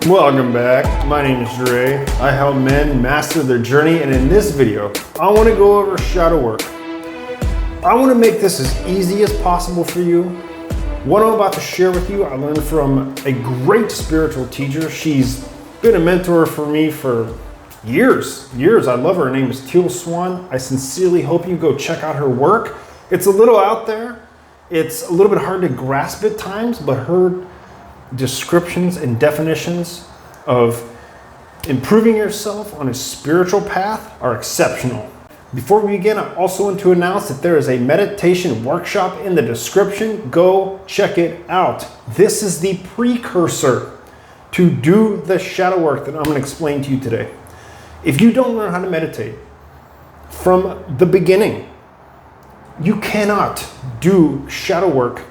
Welcome back. My name is Dre. I help men master their journey, and in this video, I want to go over shadow work. I want to make this as easy as possible for you. What I'm about to share with you, I learned from a great spiritual teacher. She's been a mentor for me for years. I love her. Her name is Teal Swan. I sincerely hope you go check out her work. It's a little out there. It's a little bit hard to grasp at times, but her descriptions and definitions of improving yourself on a spiritual path are exceptional. Before we begin, I also want to announce that there is a meditation workshop in the description. Go check it out. This is the precursor to do the shadow work that I'm going to explain to you today. If you don't learn how to meditate from the beginning, you cannot do shadow work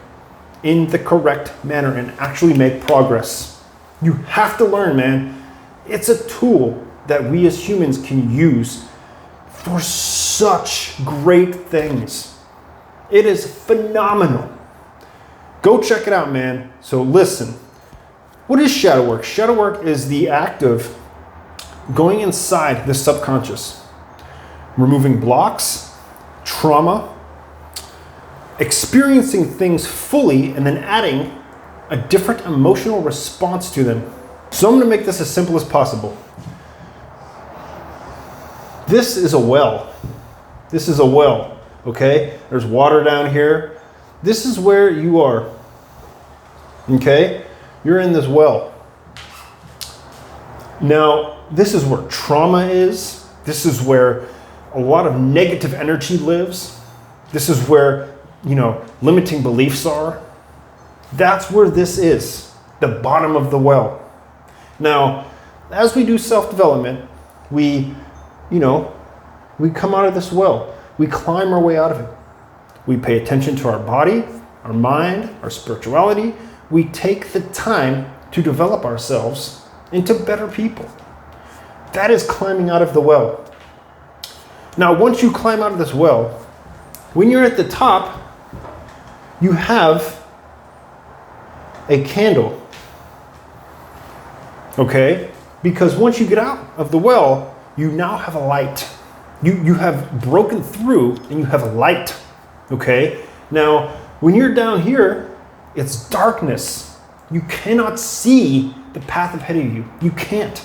in the correct manner and actually make progress. You have to learn, man. It's a tool that we as humans can use for such great things. It is phenomenal. Go check it out, man. So listen, what is shadow work? Shadow work is the act of going inside the subconscious, removing blocks, trauma, experiencing things fully, and then adding a different emotional response to them. So I'm going to make this as simple as possible. This is a well. This is a well, okay? There's water down here. This is where you are, okay? You're in this well. Now, this is where trauma is. This is where a lot of negative energy lives. This is where limiting beliefs are. That's where this is, the bottom of the well. Now, as we do self-development, we come out of this well. We climb our way out of it. We pay attention to our body, our mind, our spirituality. We take the time to develop ourselves into better people. That is climbing out of the well. Now, once you climb out of this well, when you're at the top, you have a candle, okay? Because once you get out of the well, you now have a light. You have broken through and you have a light, okay? Now, when you're down here, it's darkness. You cannot see the path ahead of you. You can't.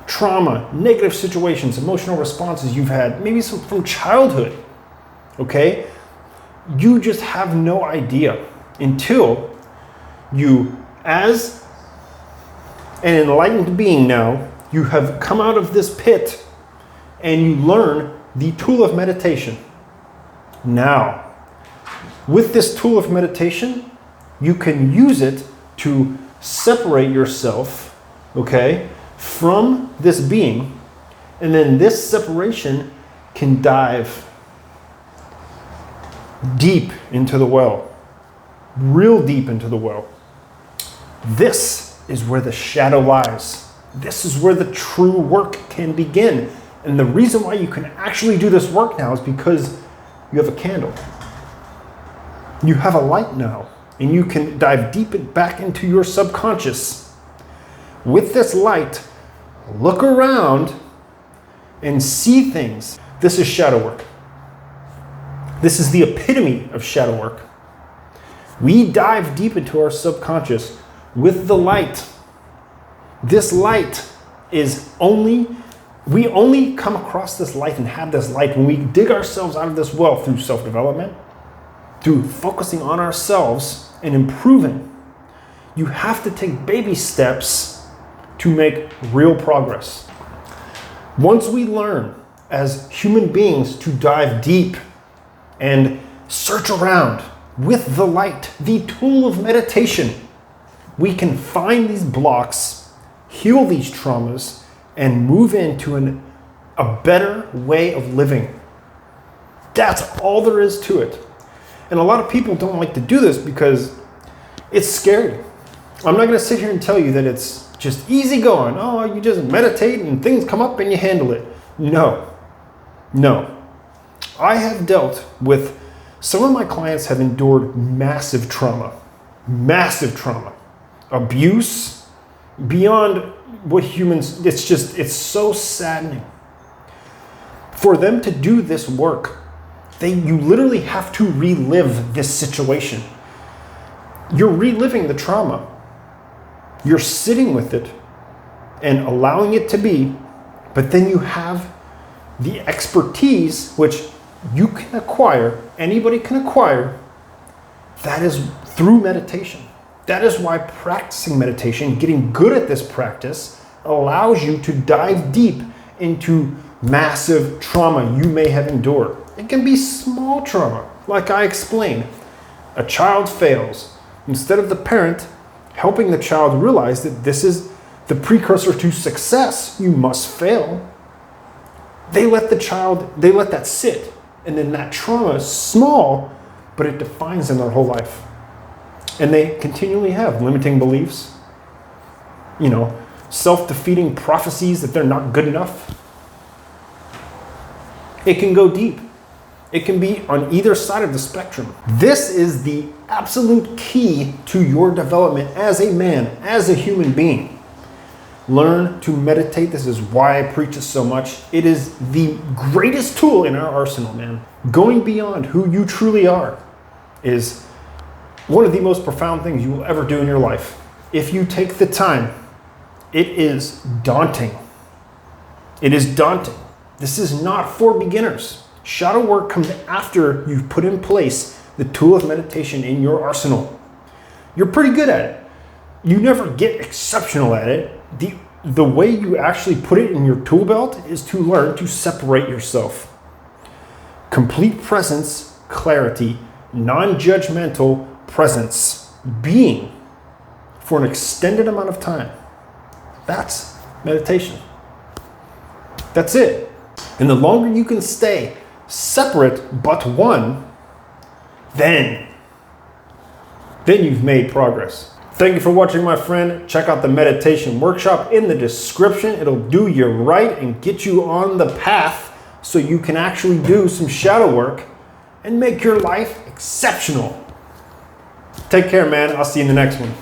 Trauma, negative situations, emotional responses you've had, maybe some from childhood, okay? You just have no idea until you, as an enlightened being now, you have come out of this pit and you learn the tool of meditation. Now, with this tool of meditation, you can use it to separate yourself, okay, from this being, and then this separation can dive deep into the well, real deep into the well. This is where the shadow lies. This is where the true work can begin. And the reason why you can actually do this work now is because you have a candle. You have a light now, and you can dive deep back into your subconscious. With this light, look around and see things. This is shadow work. This is the epitome of shadow work. We dive deep into our subconscious with the light. This light is we only come across this light and have this light when we dig ourselves out of this well through self-development, through focusing on ourselves and improving. You have to take baby steps to make real progress. Once we learn as human beings to dive deep and search around with the light, the tool of meditation, we can find these blocks, heal these traumas, and move into a better way of living. That's all there is to it. And a lot of people don't like to do this because it's scary. I'm not going to sit here and tell you that it's just easy going. Oh, you just meditate and things come up and you handle it. No. I have dealt with, some of my clients have endured massive trauma, abuse, beyond what humans, it's so saddening. For them to do this work, you literally have to relive this situation. You're reliving the trauma. You're sitting with it and allowing it to be, but then you have the expertise, which you can acquire, anybody can acquire, that is through meditation. That is why practicing meditation, getting good at this practice, allows you to dive deep into massive trauma you may have endured. It can be small trauma, like I explained. A child fails. Instead of the parent helping the child realize that this is the precursor to success, you must fail, they let that sit. And then that trauma is small, but it defines them their whole life. And they continually have limiting beliefs, self-defeating prophecies that they're not good enough. It can go deep. It can be on either side of the spectrum. This is the absolute key to your development as a man, as a human being. Learn to meditate. This is why I preach it so much. It is the greatest tool in our arsenal, man. Going beyond who you truly are is one of the most profound things you will ever do in your life. If you take the time, it is daunting. It is daunting. This is not for beginners. Shadow work comes after you've put in place the tool of meditation in your arsenal. You're pretty good at it. You never get exceptional at it. The way you actually put it in your tool belt is to learn to separate yourself. Complete presence, clarity, non-judgmental presence, being for an extended amount of time. That's meditation. That's it. And the longer you can stay separate but one, then you've made progress. Thank you for watching, my friend. Check out the meditation workshop in the description. It'll do you right and get you on the path so you can actually do some shadow work and make your life exceptional. Take care, man. I'll see you in the next one.